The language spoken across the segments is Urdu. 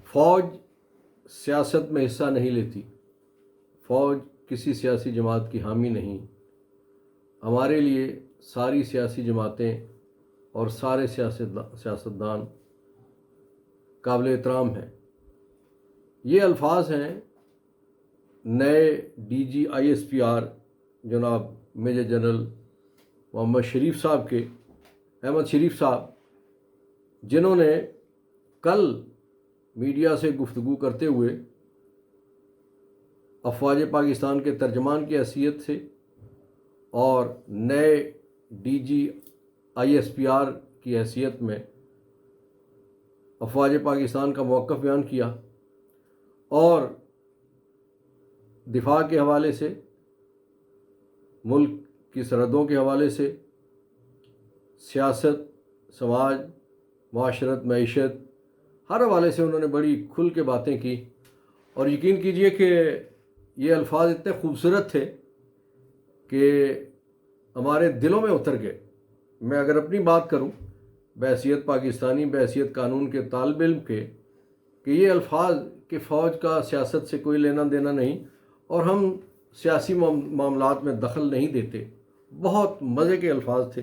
فوج سیاست میں حصہ نہیں لیتی، فوج کسی سیاسی جماعت کی حامی نہیں۔ ہمارے لیے ساری سیاسی جماعتیں اور سارے سیاستدان قابل احترام ہیں۔ یہ الفاظ ہیں نئے D G I S P R جناب میجر جنرل محمد شریف صاحب کے، احمد شریف صاحب، جنہوں نے کل میڈیا سے گفتگو کرتے ہوئے افواج پاکستان کے ترجمان کی حیثیت سے اور نئے D G I S P R کی حیثیت میں افواج پاکستان کا موقف بیان کیا، اور دفاع کے حوالے سے، ملک کی سرحدوں کے حوالے سے، سیاست، سماج، معاشرت، معیشت، ہر حوالے سے انہوں نے بڑی کھل کے باتیں کی۔ اور یقین کیجئے کہ یہ الفاظ اتنے خوبصورت تھے کہ ہمارے دلوں میں اتر گئے۔ میں اگر اپنی بات کروں بحیثیت پاکستانی، بحیثیت قانون کے طالب علم کے، کہ یہ الفاظ کہ فوج کا سیاست سے کوئی لینا دینا نہیں اور ہم سیاسی معاملات میں دخل نہیں دیتے، بہت مزے کے الفاظ تھے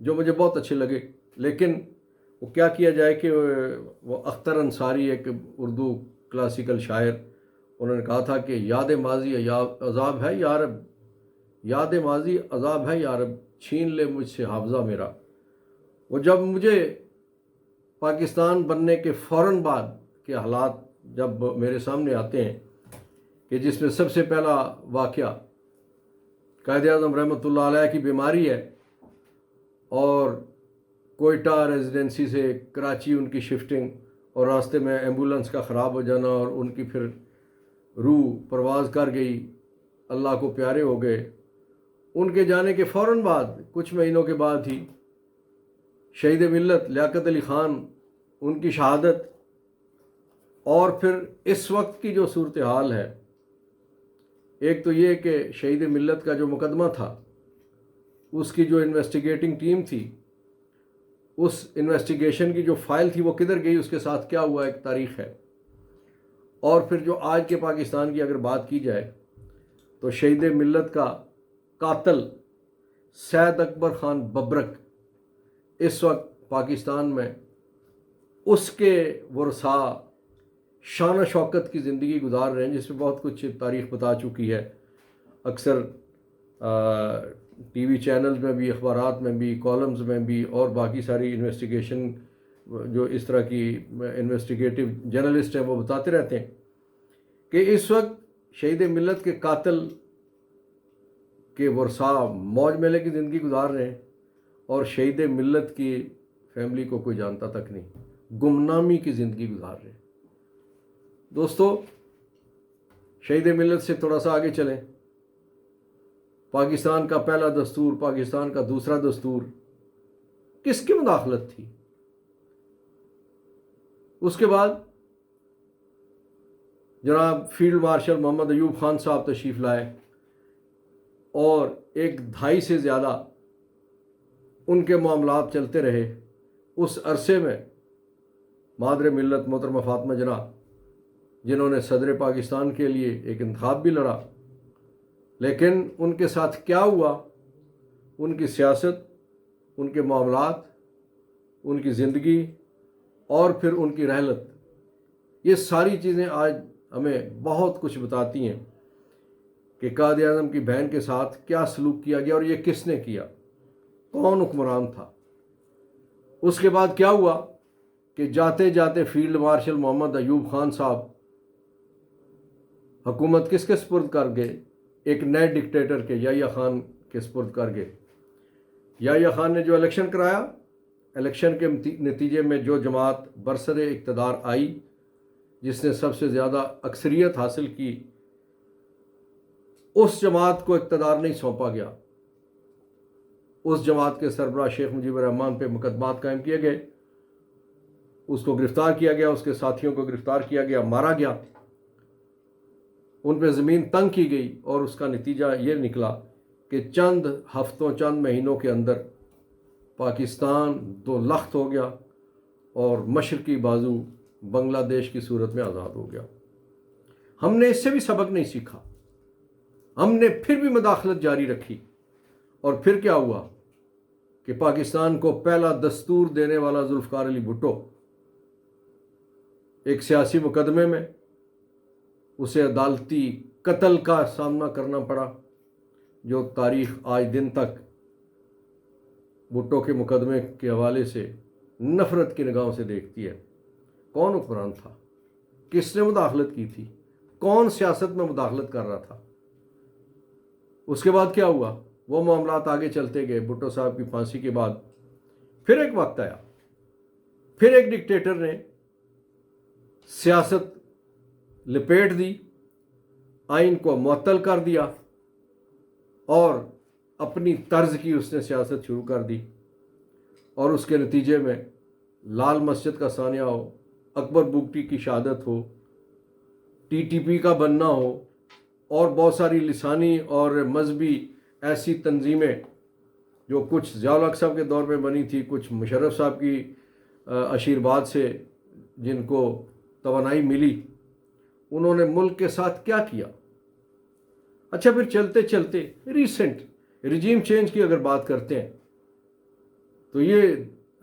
جو مجھے بہت اچھے لگے۔ لیکن وہ کیا کیا جائے کہ وہ اختر انصاری، ایک اردو کلاسیکل شاعر، انہوں نے کہا تھا کہ یاد ماضی عذاب ہے یا رب، یاد ماضی عذاب ہے یا رب، چھین لے مجھ سے حافظہ میرا۔ وہ جب مجھے پاکستان بننے کے فوراً بعد کے حالات جب میرے سامنے آتے ہیں، کہ جس میں سب سے پہلا واقعہ قائد اعظم رحمۃ اللہ علیہ کی بیماری ہے، اور کوئٹہ ریزیڈنسی سے کراچی ان کی شفٹنگ، اور راستے میں ایمبولنس کا خراب ہو جانا، اور ان کی پھر روح پرواز کر گئی، اللہ کو پیارے ہو گئے۔ ان کے جانے کے فوراً بعد کچھ مہینوں کے بعد ہی شہید ملت لیاقت علی خان، ان کی شہادت، اور پھر اس وقت کی جو صورتحال ہے، ایک تو یہ کہ شہید ملت کا جو مقدمہ تھا، اس کی جو انویسٹیگیٹنگ ٹیم تھی، اس انویسٹیگیشن کی جو فائل تھی وہ کدھر گئی، اس کے ساتھ کیا ہوا، ایک تاریخ ہے۔ اور پھر جو آج کے پاکستان کی اگر بات کی جائے تو شہید ملت کا قاتل سید اکبر خان ببرک اس وقت پاکستان میں اس کے ورثاء شان و شوکت کی زندگی گزار رہے ہیں، جس میں بہت کچھ تاریخ بتا چکی ہے۔ اکثر ٹی وی چینلز میں بھی، اخبارات میں بھی، کالمز میں بھی، اور باقی ساری انویسٹیگیشن جو اس طرح کی انویسٹیگیٹو جرنلسٹ ہیں وہ بتاتے رہتے ہیں کہ اس وقت شہید ملت کے قاتل کے ورثاء موج میلے کی زندگی گزار رہے ہیں، اور شہید ملت کی فیملی کو کوئی جانتا تک نہیں، گمنامی کی زندگی گزار رہے ہیں۔ دوستو، شہید ملت سے تھوڑا سا آگے چلیں۔ پاکستان کا پہلا دستور، پاکستان کا دوسرا دستور، کس کی مداخلت تھی؟ اس کے بعد جناب فیلڈ مارشل محمد ایوب خان صاحب تشریف لائے، اور 1 دہائی سے زیادہ ان کے معاملات چلتے رہے۔ اس عرصے میں مادر ملت محترمہ فاطمہ جناح، جنہوں نے صدر پاکستان کے لیے ایک انتخاب بھی لڑا، لیکن ان کے ساتھ کیا ہوا، ان کی سیاست، ان کے معاملات، ان کی زندگی، اور پھر ان کی رحلت، یہ ساری چیزیں آج ہمیں بہت کچھ بتاتی ہیں کہ قائد اعظم کی بہن کے ساتھ کیا سلوک کیا گیا، اور یہ کس نے کیا، کون حکمران تھا۔ اس کے بعد کیا ہوا کہ جاتے جاتے فیلڈ مارشل محمد ایوب خان صاحب حکومت کس کے سپرد کر گئے؟ ایک نئے ڈکٹیٹر کے، یحییٰ خان کے سپرد کر گئے۔ یحییٰ خان نے جو الیکشن کرایا، الیکشن کے نتیجے میں جو جماعت برسر اقتدار آئی، جس نے سب سے زیادہ اکثریت حاصل کی، اس جماعت کو اقتدار نہیں سونپا گیا۔ اس جماعت کے سربراہ شیخ مجیب الرحمن پہ مقدمات قائم کیے گئے، اس کو گرفتار کیا گیا، اس کے ساتھیوں کو گرفتار کیا گیا، مارا گیا، ان پہ زمین تنگ کی گئی، اور اس کا نتیجہ یہ نکلا کہ چند ہفتوں، چند مہینوں کے اندر پاکستان 2 لخت ہو گیا، اور مشرقی بازو بنگلہ دیش کی صورت میں آزاد ہو گیا۔ ہم نے اس سے بھی سبق نہیں سیکھا، ہم نے پھر بھی مداخلت جاری رکھی، اور پھر کیا ہوا کہ پاکستان کو پہلا دستور دینے والا ذوالفقار علی بھٹو ایک سیاسی مقدمے میں اسے عدالتی قتل کا سامنا کرنا پڑا، جو تاریخ آج دن تک بھٹو کے مقدمے کے حوالے سے نفرت کی نگاہوں سے دیکھتی ہے۔ کون حکمران تھا؟ کس نے مداخلت کی تھی؟ کون سیاست میں مداخلت کر رہا تھا؟ اس کے بعد کیا ہوا؟ وہ معاملات آگے چلتے گئے۔ بھٹو صاحب کی پھانسی کے بعد پھر ایک وقت آیا، پھر ایک ڈکٹیٹر نے سیاست لپیٹ دی، آئین کو معطل کر دیا، اور اپنی طرز کی اس نے سیاست شروع کر دی، اور اس کے نتیجے میں لال مسجد کا سانیہ ہو، اکبر بگٹی کی شہادت ہو، ٹی ٹی پی کا بننا ہو، اور بہت ساری لسانی اور مذہبی ایسی تنظیمیں جو کچھ ضیاء الحق صاحب کے دور میں بنی تھی، کچھ مشرف صاحب کی آشیرواد سے جن کو توانائی ملی، انہوں نے ملک کے ساتھ کیا کیا۔ اچھا، پھر چلتے چلتے ریسنٹ رجیم چینج کی اگر بات کرتے ہیں تو یہ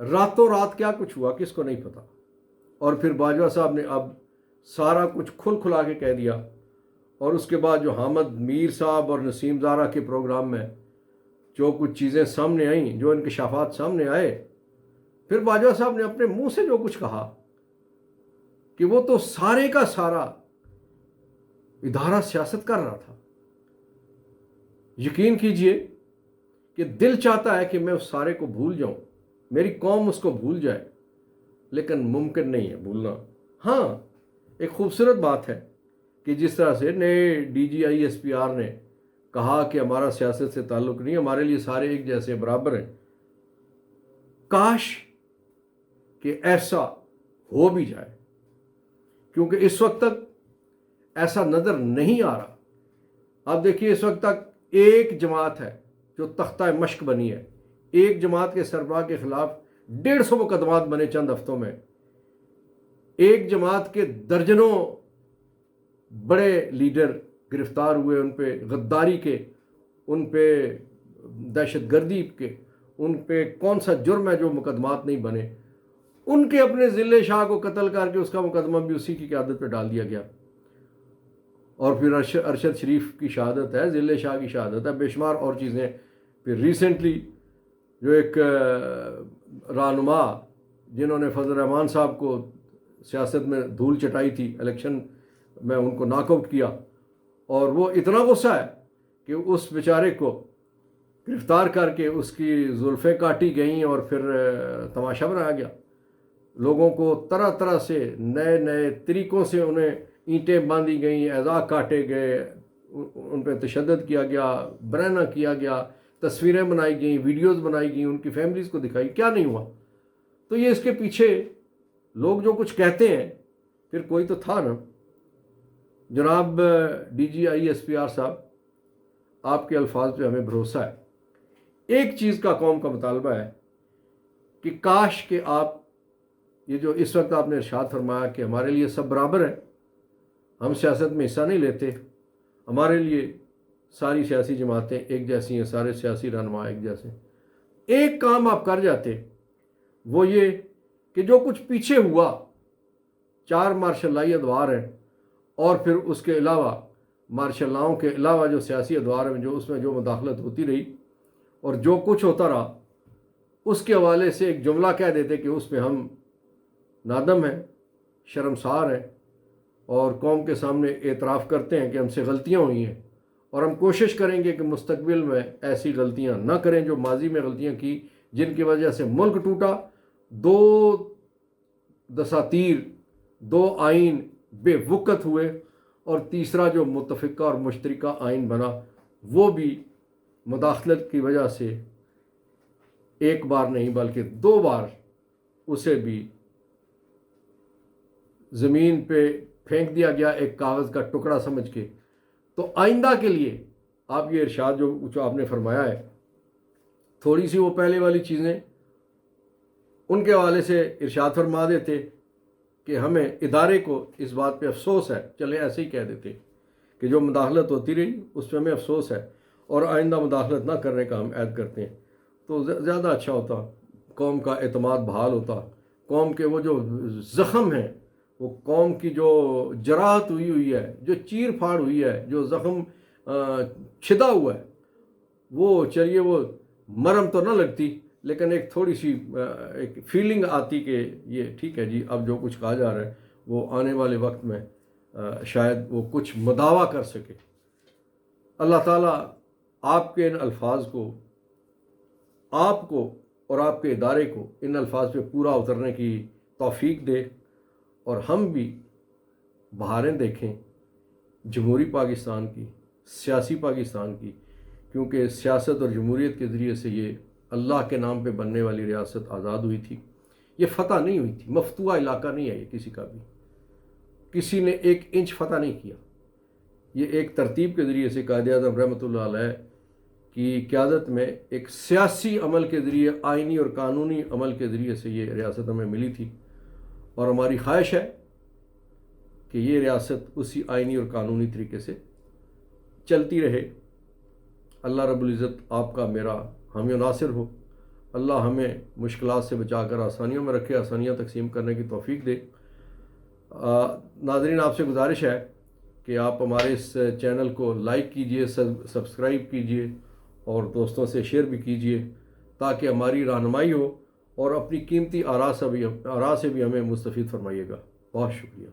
راتوں رات کیا کچھ ہوا کس کو نہیں پتا، اور پھر باجوہ صاحب نے اب سارا کچھ کھل کھلا کے کہہ دیا، اور اس کے بعد جو حامد میر صاحب اور نسیم زارہ کے پروگرام میں جو کچھ چیزیں سامنے آئیں، جو انکشافات سامنے آئے، پھر باجوہ صاحب نے اپنے منہ سے جو کچھ کہا کہ وہ تو سارے کا سارا ادارہ سیاست کر رہا تھا۔ یقین کیجئے کہ دل چاہتا ہے کہ میں اس سارے کو بھول جاؤں، میری قوم اس کو بھول جائے، لیکن ممکن نہیں ہے بھولنا۔ ہاں، ایک خوبصورت بات ہے کہ جس طرح سے نئے D G I S P R نے کہا کہ ہمارا سیاست سے تعلق نہیں، ہمارے لیے سارے ایک جیسے برابر ہیں۔ کاش کہ ایسا ہو بھی جائے، کیونکہ اس وقت تک ایسا نظر نہیں آ رہا۔ آپ دیکھیے، اس وقت تک ایک جماعت ہے جو تختہ مشق بنی ہے، ایک جماعت کے سربراہ کے خلاف 150 مقدمات بنے چند ہفتوں میں، ایک جماعت کے درجنوں بڑے لیڈر گرفتار ہوئے، ان پہ غداری کے، ان پہ دہشت گردی کے، ان پہ کون سا جرم ہے جو مقدمات نہیں بنے، ان کے اپنے ذلِ شاہ کو قتل کر کے اس کا مقدمہ بھی اسی کی قیادت پہ ڈال دیا گیا، اور پھر ارشد شریف کی شہادت ہے، ذلِ شاہ کی شہادت ہے، بے شمار اور چیزیں۔ پھر ریسنٹلی جو ایک رہنما جنہوں نے فضل الرحمان صاحب کو سیاست میں دھول چٹائی تھی، الیکشن میں ان کو ناک آؤٹ کیا، اور وہ اتنا غصہ ہے کہ اس بیچارے کو گرفتار کر کے اس کی زلفیں کاٹی گئیں، اور پھر تماشا بنایا گیا، لوگوں کو طرح طرح سے نئے نئے طریقوں سے انہیں اینٹیں باندھی گئیں، اعضاء کاٹے گئے، ان پہ تشدد کیا گیا، برہنہ کیا گیا، تصویریں بنائی گئیں، ویڈیوز بنائی گئیں، ان کی فیملیز کو دکھائی، کیا نہیں ہوا۔ تو یہ اس کے پیچھے لوگ جو کچھ کہتے ہیں، پھر کوئی تو تھا نا۔ جناب D G I S P R sahab, آپ کے الفاظ پہ ہمیں بھروسہ ہے۔ ایک چیز کا قوم کا مطالبہ ہے کہ کاش کہ آپ یہ جو اس وقت آپ نے ارشاد فرمایا کہ ہمارے لیے سب برابر ہیں، ہم سیاست میں حصہ نہیں لیتے، ہمارے لیے ساری سیاسی جماعتیں ایک جیسی ہیں، سارے سیاسی رہنما ایک جیسے ہیں، ایک کام آپ کر جاتے، وہ یہ کہ جو کچھ پیچھے ہوا، 4 مارشل لائی ادوار ہیں، اور پھر اس کے علاوہ مارشل لاؤں کے علاوہ جو سیاسی ادوار ہیں، جو اس میں جو مداخلت ہوتی رہی اور جو کچھ ہوتا رہا، اس کے حوالے سے ایک جملہ کہہ دیتے کہ اس میں ہم نادم ہیں، شرمسار ہیں، اور قوم کے سامنے اعتراف کرتے ہیں کہ ہم سے غلطیاں ہوئی ہیں، اور ہم کوشش کریں گے کہ مستقبل میں ایسی غلطیاں نہ کریں جو ماضی میں غلطیاں کی، جن کی وجہ سے ملک ٹوٹا، 2 دساتیر، 2 آئین بے وقت ہوئے، اور تیسرا جو متفقہ اور مشترکہ آئین بنا وہ بھی مداخلت کی وجہ سے ایک بار نہیں بلکہ 2 بار اسے بھی زمین پہ پھینک دیا گیا، ایک کاغذ کا ٹکڑا سمجھ کے۔ تو آئندہ کے لیے آپ یہ ارشاد جو آپ نے فرمایا ہے، تھوڑی سی وہ پہلے والی چیزیں ان کے حوالے سے ارشاد فرما دیتے کہ ہمیں ادارے کو اس بات پہ افسوس ہے، چلے ایسے ہی کہہ دیتے کہ جو مداخلت ہوتی رہی اس پہ ہمیں افسوس ہے اور آئندہ مداخلت نہ کرنے کا ہم عہد کرتے ہیں، تو زیادہ اچھا ہوتا، قوم کا اعتماد بحال ہوتا، قوم کے وہ جو زخم ہیں، وہ قوم کی جو جراحت ہوئی ہے، جو چیر پھاڑ ہوئی ہے، جو زخم چھدا ہوا ہے، وہ چلیے وہ مرم تو نہ لگتی لیکن ایک تھوڑی سی ایک فیلنگ آتی کہ یہ ٹھیک ہے جی، اب جو کچھ کہا جا رہا ہے وہ آنے والے وقت میں شاید وہ کچھ مداوع کر سکے۔ اللہ تعالیٰ آپ کے ان الفاظ کو، آپ کو اور آپ کے ادارے کو ان الفاظ پہ پورا اترنے کی توفیق دے، اور ہم بھی بہاریں دیکھیں جمہوری پاکستان کی، سیاسی پاکستان کی، کیونکہ سیاست اور جمہوریت کے ذریعے سے یہ اللہ کے نام پہ بننے والی ریاست آزاد ہوئی تھی۔ یہ فتح نہیں ہوئی تھی، مفتوحہ علاقہ نہیں ہے یہ کسی کا بھی، کسی نے ایک انچ فتح نہیں کیا۔ یہ ایک ترتیب کے ذریعے سے قائد اعظم رحمۃ اللہ علیہ کی قیادت میں ایک سیاسی عمل کے ذریعے، آئینی اور قانونی عمل کے ذریعے سے یہ ریاست ہمیں ملی تھی، اور ہماری خواہش ہے کہ یہ ریاست اسی آئینی اور قانونی طریقے سے چلتی رہے۔ اللہ رب العزت آپ کا میرا حامی و ناصر ہو، اللہ ہمیں مشکلات سے بچا کر آسانیوں میں رکھے، آسانیاں تقسیم کرنے کی توفیق دے۔ ناظرین، آپ سے گزارش ہے کہ آپ ہمارے اس چینل کو لائک کیجئے، سبسکرائب کیجئے اور دوستوں سے شیئر بھی کیجئے تاکہ ہماری رہنمائی ہو، اور اپنی قیمتی آراء سے بھی ہمیں مستفید فرمائیے گا۔ بہت شکریہ۔